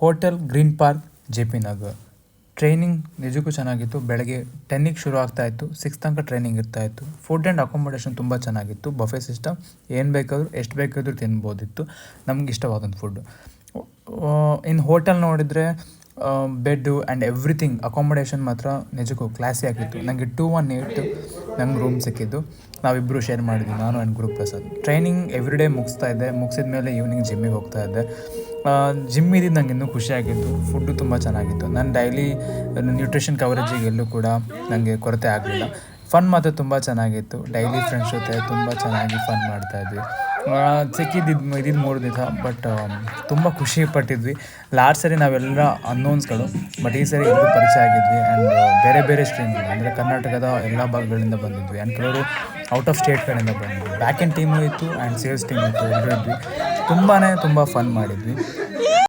Hotel green park JP Nagar. Training ನಿಜಕ್ಕೂ ಚೆನ್ನಾಗಿತ್ತು. ಬೆಳಗ್ಗೆ 10ಗೆ ಶುರು ಆಗ್ತಾಯಿತ್ತು, 6 ತನಕ ಟ್ರೈನಿಂಗ್ ಇರ್ತಾಯಿತ್ತು. ಫುಡ್ ಆ್ಯಂಡ್ ಅಕೊಮಡೇಷನ್ ತುಂಬ ಚೆನ್ನಾಗಿತ್ತು. ಬಫೆ ಸಿಸ್ಟಮ್, ಏನು ಬೇಕಾದರೂ ಎಷ್ಟು ಬೇಕಾದರೂ ತಿನ್ಬೋದಿತ್ತು. ನಮ್ಗೆ ಇಷ್ಟವಾದಂಥ ಫುಡ್ಡು. ಇನ್ನು ಹೋಟೆಲ್ ನೋಡಿದರೆ ಬೆಡ್ಡು ಆ್ಯಂಡ್ ಎವ್ರಿಥಿಂಗ್ ಅಕೊಮಡೇಷನ್ ಮಾತ್ರ ನಿಜಕ್ಕೂ ಕ್ಲಾಸಿ ಆಗಿತ್ತು. ನನಗೆ 218 ನಂಗೆ ರೂಮ್ ಸಿಕ್ಕಿದ್ದು. ನಾವಿಬ್ಬರು ಶೇರ್ ಮಾಡಿದ್ವಿ, ನಾನು and Guruprasad. Training every day ಮುಗಿಸಿದ ಮೇಲೆ ಈವ್ನಿಂಗ್ ಜಿಮ್ಮಿಗೆ ಹೋಗ್ತಾಯಿದ್ದೆ. ಜಿಮ್ ಇದ್ದಿದ್ದು ನಂಗೆ ಇನ್ನೂ ಖುಷಿಯಾಗಿತ್ತು. ಫುಡ್ಡು ತುಂಬ ಚೆನ್ನಾಗಿತ್ತು. ನಾನು ಡೈಲಿ ನ್ಯೂಟ್ರಿಷನ್ ಕವರೇಜಿಗೆ ಎಲ್ಲೂ ಕೂಡ ನನಗೆ ಕೊರತೆ ಆಗಲಿಲ್ಲ. ಫನ್ ಮಾತ್ರ ತುಂಬ ಚೆನ್ನಾಗಿತ್ತು. ಡೈಲಿ ಫ್ರೆಂಡ್ಸ್ ಜೊತೆ ತುಂಬ ಚೆನ್ನಾಗಿ ಫನ್ ಮಾಡ್ತಾಯಿದ್ವಿ. ಇದ್ದಿದ್ದು 3 ದಿವಸ, ಬಟ್ ತುಂಬ ಖುಷಿ ಪಟ್ಟಿದ್ವಿ. ಲಾಸ್ಟ್ ಸರಿ ನಾವೆಲ್ಲ ಅನ್ನೋನ್ಸ್ಗಳು, ಬಟ್ ಈ ಸರಿ ಎಲ್ಲರೂ ಪರಿಚಯ ಆಗಿದ್ವಿ. ಆ್ಯಂಡ್ ಬೇರೆ ಬೇರೆ ಸ್ಟ್ರೀಮಿಂದ, ಅಂದರೆ ಕರ್ನಾಟಕದ ಎಲ್ಲ ಭಾಗಗಳಿಂದ ಬಂದಿದ್ವಿ. ಆ್ಯಂಡ್ ಕೆಲವರು ಔಟ್ ಆಫ್ ಸ್ಟೇಟ್ಗಳಿಂದ ಬಂದಿದ್ವಿ. ಬ್ಯಾಕ್ ಎಂಡ್ ಟೀಮು ಇತ್ತು ಆ್ಯಂಡ್ ಸೇಲ್ಸ್ ಟೀಮ್ ಇತ್ತು, ಎಲ್ಲರೂ ಇದ್ವಿ. ತುಂಬ ಫನ್ ಮಾಡಿದ್ವಿ.